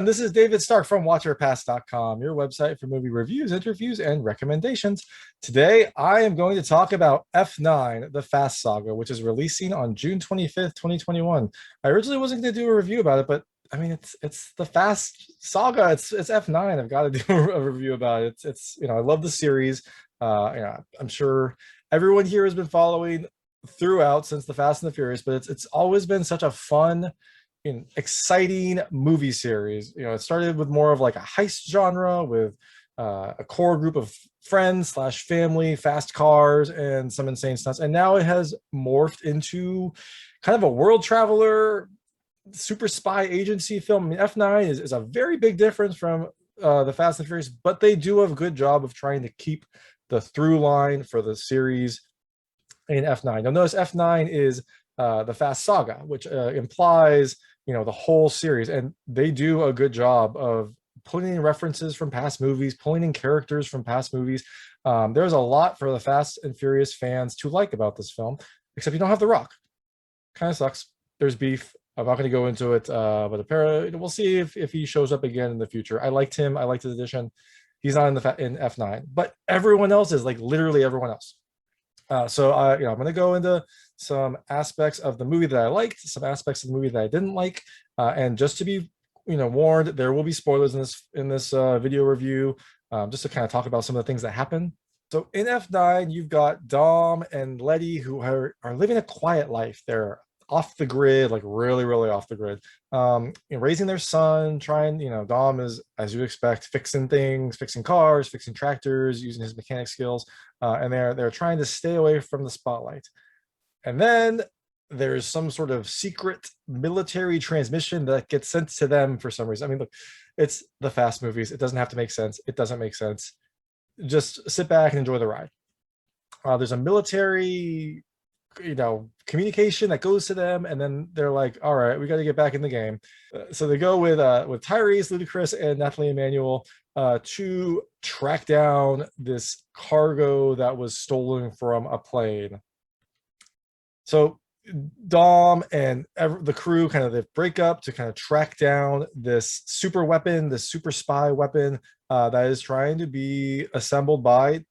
This is David Stark from WatchOrPass.com, your website for movie reviews, interviews, and recommendations. Today, I am going to talk about F9, the Fast Saga, which is releasing on June 25th, 2021. I originally wasn't going to do a review about it, but I mean, it's the Fast Saga. It's F9. I've got to do a review about it. It's I love the series. I'm sure everyone here has been following throughout since the Fast and the Furious, but it's always been such a fun, exciting movie series. It started with more of like a heist genre with a core group of friends slash family, fast cars, and some insane stunts. And now it has morphed into kind of a world traveler, super spy agency film. I mean, F9 is a very big difference from the Fast and Furious, but they do a good job of trying to keep the through line for the series in F9. You'll notice F9 is the Fast Saga, which implies the whole series, and they do a good job of putting in references from past movies, pulling in characters from past movies. There's a lot for the Fast and Furious fans to like about this film, except you don't have The Rock. Kind of sucks. There's beef. I'm not going to go into it, but apparently we'll see if he shows up again in the future. I liked him. I liked his addition. He's not in F9, but everyone else is, like literally everyone else. So I'm going to go into some aspects of the movie that I liked, some aspects of the movie that I didn't like, and just to be warned, there will be spoilers in this video review, just to kind of talk about some of the things that happen. So in F9, you've got Dom and Letty, who are living a quiet life. They're off the grid, like really, really off the grid. Raising their son, trying, Dom is, as you expect, fixing things, fixing cars, fixing tractors, using his mechanic skills, and they're trying to stay away from the spotlight. And then there's some sort of secret military transmission that gets sent to them for some reason. I mean, look, it's the Fast movies. It doesn't have to make sense. It doesn't make sense. Just sit back and enjoy the ride. There's a military communication that goes to them, and then they're like, all right, we got to get back in the game. So they go with Tyrese, Ludacris, and Nathalie Emmanuel to track down this cargo that was stolen from a plane. So Dom and the crew they break up to kind of track down this super weapon, this super spy weapon that is trying to be assembled by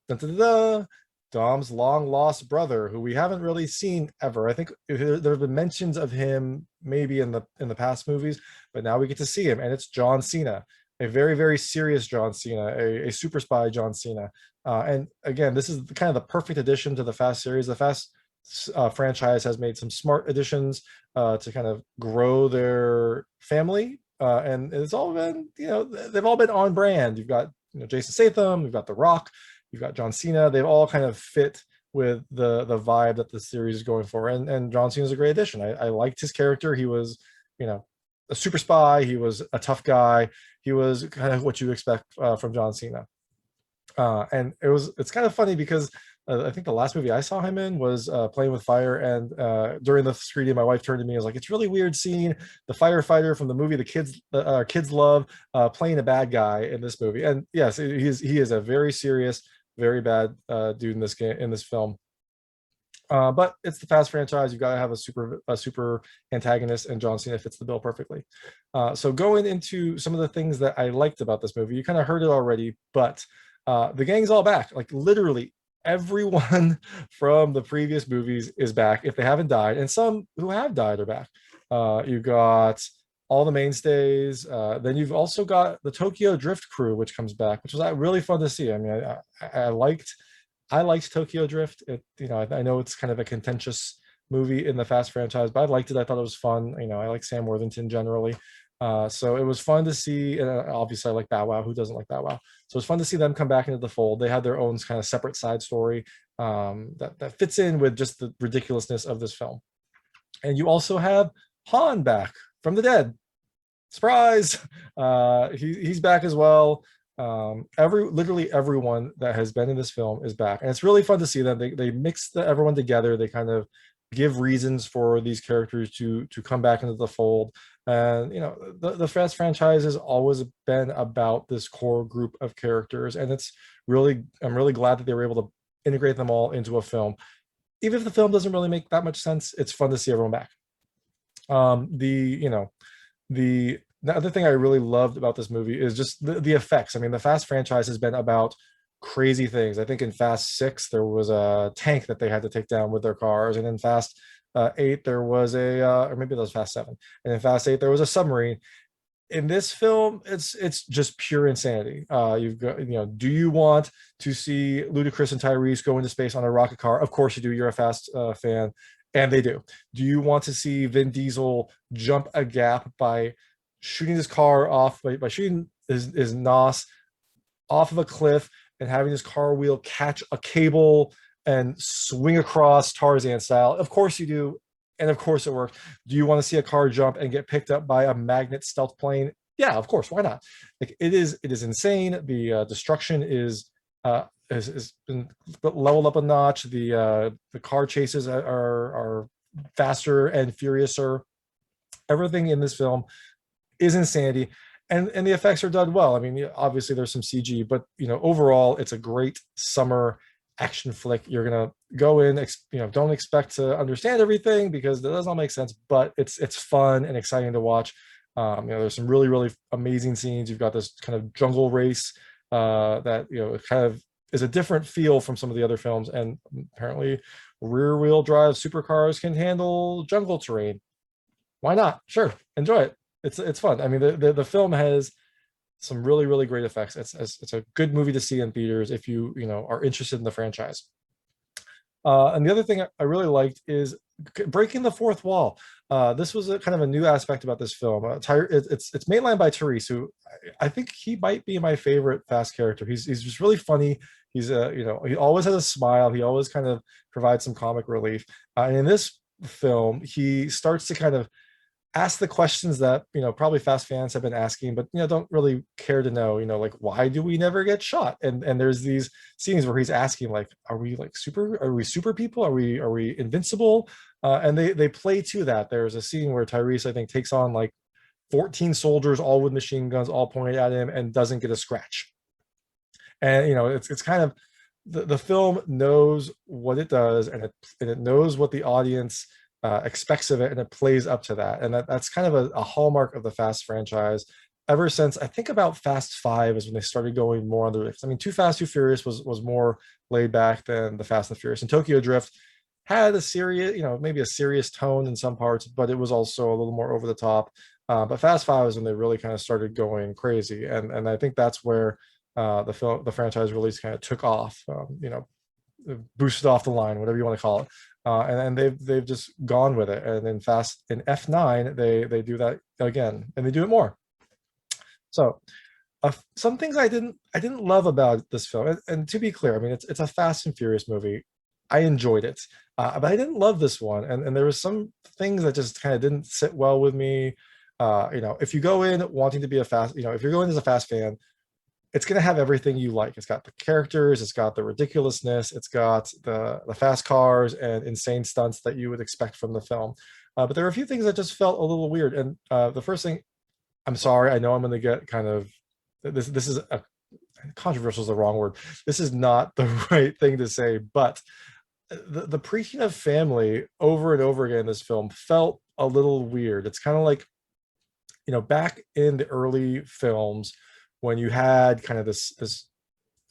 Dom's long lost brother, who we haven't really seen ever. I think there have been mentions of him maybe in the past movies, but now we get to see him, and it's John Cena, a very, very serious John Cena, a super spy John Cena. And again, this is kind of the perfect addition to the Fast series. The Fast franchise has made some smart additions to kind of grow their family, and it's all been, they've all been on brand. You've got Jason Statham, you've got The Rock, you've got John Cena. They've all kind of fit with the vibe that the series is going for. And John Cena is a great addition. I liked his character. He was, a super spy. He was a tough guy. He was kind of what you expect from John Cena. And it's kind of funny because I think the last movie I saw him in was Playing with Fire. And during the screening, my wife turned to me and was like, it's really weird seeing the firefighter from the movie the kids love playing a bad guy in this movie. And yes, he is a very serious, very bad dude in this film. But it's the Fast franchise. You've got to have a super antagonist, and John Cena fits the bill perfectly. So going into some of the things that I liked about this movie, you kind of heard it already, but the gang's all back. Like literally everyone from the previous movies is back if they haven't died, and some who have died are back. You've got all the mainstays. Then you've also got the Tokyo Drift crew, which comes back, which was really fun to see. I mean, I liked Tokyo Drift. I know it's kind of a contentious movie in the Fast franchise, but I liked it. I thought it was fun. I like Sam Worthington generally. So it was fun to see, and obviously I like Bow Wow. Who doesn't like Bow Wow? So it's fun to see them come back into the fold. They had their own kind of separate side story that fits in with just the ridiculousness of this film. And you also have Han back from the dead. Surprise! He's back as well. Literally everyone that has been in this film is back, and it's really fun to see them. They mix everyone together. They kind of give reasons for these characters to come back into the fold. And the Fast franchise has always been about this core group of characters, and I'm really glad that they were able to integrate them all into a film. Even if the film doesn't really make that much sense, it's fun to see everyone back. The The other thing I really loved about this movie is just the effects. I mean, the Fast franchise has been about crazy things. I think in Fast 6 there was a tank that they had to take down with their cars, and in Fast 8 there was or maybe that was Fast 7, and in Fast 8 there was a submarine. In this film, it's just pure insanity. You've got, do you want to see Ludacris and Tyrese go into space on a rocket car? Of course you do. You're a Fast fan, and they do. Do you want to see Vin Diesel jump a gap by shooting his car off by shooting his nos off of a cliff and having his car wheel catch a cable and swing across Tarzan style? Of course you do. And of course it worked. Do you want to see a car jump and get picked up by a magnet stealth plane? Yeah, of course. Why not? Like it is insane. The destruction is been leveled up a notch. The car chases are faster and furiouser. Everything in this film is insanity, and the effects are done well. I mean, obviously there's some CG, but overall it's a great summer action flick. You're gonna go in, don't expect to understand everything because that does not make sense, but it's fun and exciting to watch. There's some really really amazing scenes. You've got this kind of jungle race that kind of is a different feel from some of the other films, and apparently rear wheel drive supercars can handle jungle terrain. Why not? Sure, enjoy it. It's fun. I mean, the film has some really really great effects. It's a good movie to see in theaters if you are interested in the franchise. And the other thing I really liked is breaking the fourth wall. This was a kind of a new aspect about this film. It's mainlined by Tyrese, who I think he might be my favorite Fast character. He's just really funny. He's he always has a smile. He always kind of provides some comic relief. And in this film, he starts to kind of ask the questions that probably Fast fans have been asking, but don't really care to know. Like, why do we never get shot? And there's these scenes where he's asking, like, are we super people? Are we invincible? And they play to that. There's a scene where Tyrese, I think, takes on like 14 soldiers, all with machine guns, all pointed at him, and doesn't get a scratch. And it's kind of the film knows what it does, and it knows what the audience expects of it, and it plays up to that. And that's kind of a hallmark of the Fast franchise ever since I think about Fast 5 is when they started going more on the riffs. I mean, Too Fast, Too Furious was more laid back than the Fast and the Furious, and Tokyo Drift had a serious, maybe a serious tone in some parts, but it was also a little more over the top. But Fast 5 is when they really kind of started going crazy, and I think that's where the franchise release kind of took off. Boosted off the line, whatever you want to call it. And they've just gone with it. And in F9 they do that again, and they do it more. So some things I didn't love about this film, and to be clear, I mean it's a Fast and Furious movie. I enjoyed it, but I didn't love this one, and there was some things that just kind of didn't sit well with me. If you go in wanting to be a Fast, if you're going as a Fast fan, it's going to have everything you like. It's got the characters, it's got the ridiculousness, it's got the fast cars and insane stunts that you would expect from the film. But there are a few things that just felt a little weird. And the first thing, I'm sorry, I know I'm going to get kind of this is a controversial is the wrong word. This is not the right thing to say, but the preaching of family over and over again in this film felt a little weird. It's kind of like, back in the early films, when you had kind of this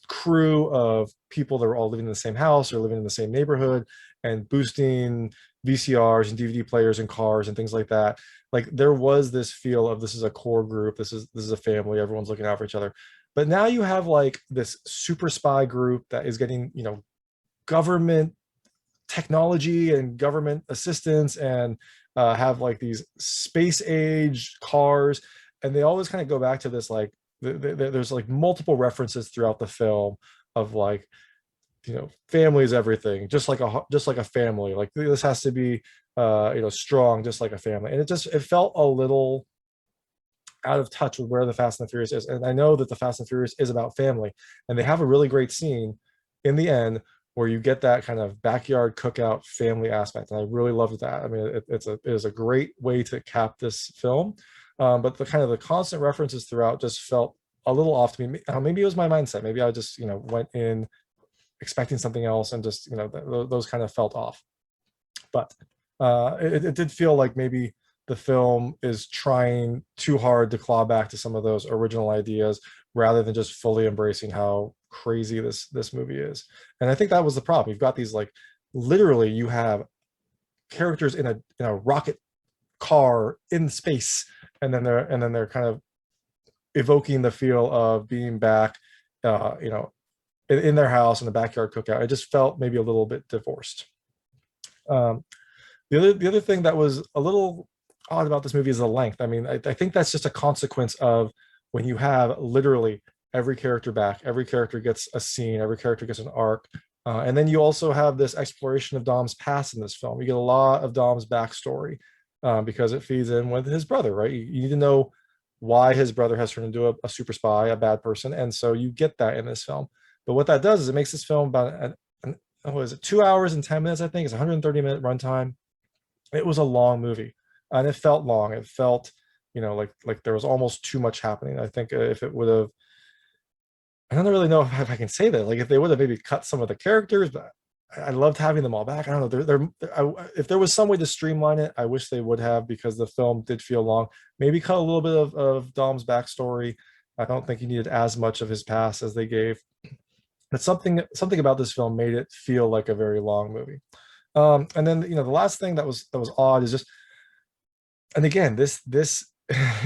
crew of people that were all living in the same house or living in the same neighborhood and boosting VCRs and DVD players and cars and things like that. Like, there was this feel of this is a core group, this is a family, everyone's looking out for each other. But now you have like this super spy group that is getting government technology and government assistance, and have like these space age cars, and they always kind of go back to this, like, there's like multiple references throughout the film of like, family is everything, just like a family, like this has to be strong just like a family. And it felt a little out of touch with where the Fast and the Furious is. And I know that the Fast and Furious is about family, and they have a really great scene in the end where you get that kind of backyard cookout family aspect, and I really loved that. I mean, it is a great way to cap this film. But the constant references throughout just felt a little off to me. Maybe it was my mindset. Maybe I just went in expecting something else, and just those kind of felt off. But it did feel like maybe the film is trying too hard to claw back to some of those original ideas rather than just fully embracing how crazy this movie is. And I think that was the problem. You've got these like literally you have characters in a rocket car in space, and then they're kind of evoking the feel of being back, you know, in their house in the backyard cookout. It just felt maybe a little bit divorced. Um, the other thing that was a little odd about this movie is the length. I mean, I think that's just a consequence of when you have literally every character back, every character gets a scene, every character gets an arc. And then you also have this exploration of Dom's past in this film. You get a lot of Dom's backstory because it feeds in with his brother, right? You need to know why his brother has turned into a super spy, a bad person. And so you get that in this film. But what that does is it makes this film about what is it, 2 hours and 10 minutes, I think. It's 130-minute runtime. It was a long movie, and it felt long. It felt, you know, like there was almost too much happening. I think if it would have, I don't really know if I can say that. Like if they would have maybe cut some of the characters, but I loved having them all back. I don't know. If there was some way to streamline it, I wish they would have, because the film did feel long. Maybe cut a little bit of Dom's backstory. I don't think he needed as much of his past as they gave. But something about this film made it feel like a very long movie. And then, you know, the last thing that was odd is just, and again, this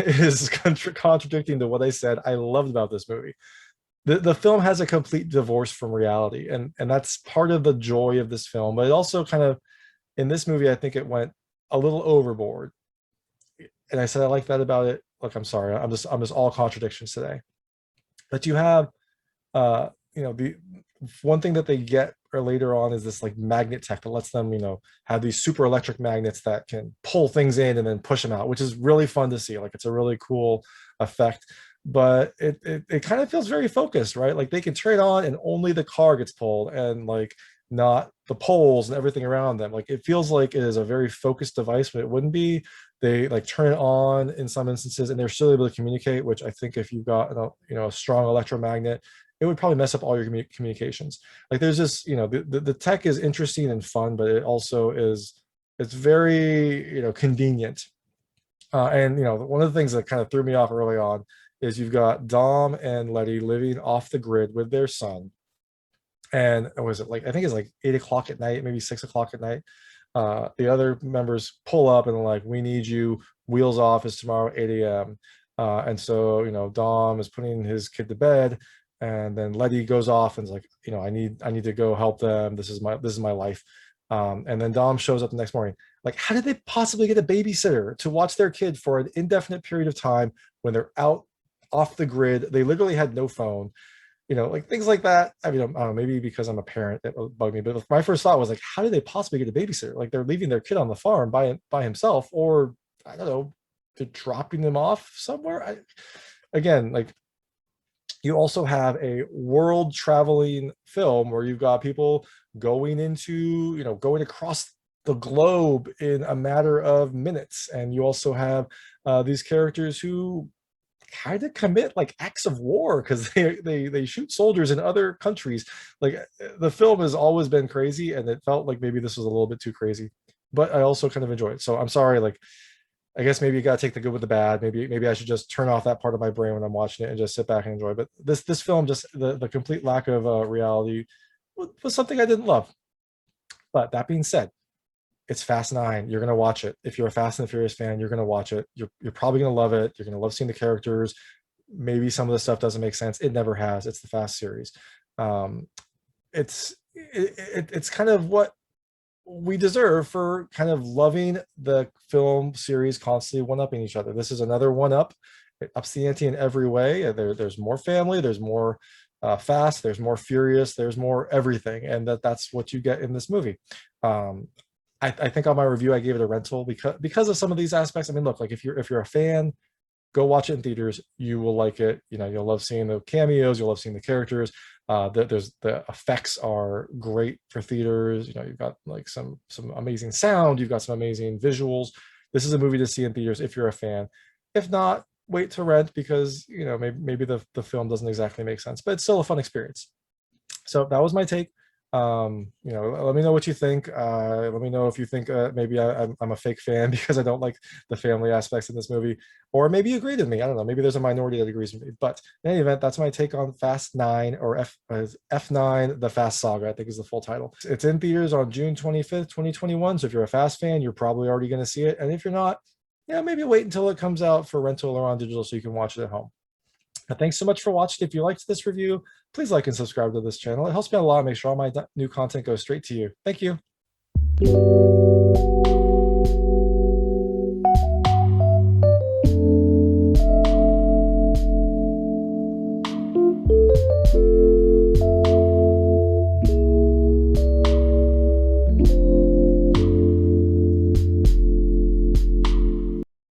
is contradicting to what I said I loved about this movie. The film has a complete divorce from reality, and that's part of the joy of this film. But it also kind of, in this movie, I think it went a little overboard. And I said I like that about it. Look, I'm sorry, I'm just all contradictions today. But you have, you know, the one thing that they get later on is this like magnet tech that lets them, you know, have these super electric magnets that can pull things in and then push them out, which is really fun to see. Like it's a really cool effect, but it kind of feels very focused, right? Like they can turn it on and only the car gets pulled, and like not the poles and everything around them. Like it feels like it is a very focused device, but it wouldn't be. They like turn it on in some instances and they're still able to communicate, which I think if you've got, you know, a strong electromagnet, it would probably mess up all your communications. Like there's this, you know, the tech is interesting and fun, but it also is, it's very, you know, convenient. And, you know, one of the things that kind of threw me off early on is you've got Dom and Letty living off the grid with their son. And was it like, I think it's like 8 o'clock at night, maybe 6 o'clock at night. The other members pull up and like, we need you, wheels off is tomorrow 8 a.m. And so, you know, Dom is putting his kid to bed, and then Letty goes off and is like, you know, I need to go help them. This is my life. And then Dom shows up the next morning. Like, how did they possibly get a babysitter to watch their kid for an indefinite period of time when they're out off the grid? They literally had no phone, you know, like things like that. I mean, I don't know, maybe because I'm a parent that bugged me, but my first thought was like, how did they possibly get a babysitter? Like they're leaving their kid on the farm by himself, or I don't know, they're dropping them off somewhere. Again, like, you also have a world traveling film where you've got people going into, you know, going across the globe in a matter of minutes. And you also have these characters who kind of commit like acts of war because they shoot soldiers in other countries. Like the film has always been crazy, and it felt like maybe this was a little bit too crazy, but I also kind of enjoy it. So I'm sorry, like, I guess maybe you got to take the good with the bad. Maybe I should just turn off that part of my brain when I'm watching it and just sit back and enjoy. But this film, just the complete lack of reality was something I didn't love. But that being said, it's Fast 9. You're gonna watch it. If you're a Fast and the Furious fan, you're gonna watch it. You're probably gonna love it. You're gonna love seeing the characters. Maybe some of the stuff doesn't make sense. It never has. It's the Fast series. It's kind of what we deserve for kind of loving the film series constantly one-upping each other. This is another one-up. It ups the ante in every way. There's more family, there's more fast, there's more furious, there's more everything, and that's what you get in this movie. I think on my review I gave it a rental because of some of these aspects. I mean, look, like if you're a fan, go watch it in theaters. You will like it. You know, you'll love seeing the cameos, you'll love seeing the characters. The effects are great for theaters. You know, you've got like some amazing sound, you've got some amazing visuals. This is a movie to see in theaters if you're a fan. If not, wait to rent, because you know maybe the film doesn't exactly make sense, but it's still a fun experience. So that was my take Let me know what you think. Let me know if you think maybe I'm a fake fan because I don't like the family aspects in this movie, or maybe you agree with me. I don't know. Maybe there's a minority that agrees with me. But in any event, that's my take on Fast Nine, or F9: The Fast Saga, I think is the full title. It's in theaters on June 25th, 2021. So if you're a Fast fan, you're probably already going to see it. And if you're not, yeah, maybe wait until it comes out for rental or on digital so you can watch it at home. Thanks so much for watching. If you liked this review, please like and subscribe to this channel. It helps me out a lot. Make sure all my new content goes straight to you. Thank you.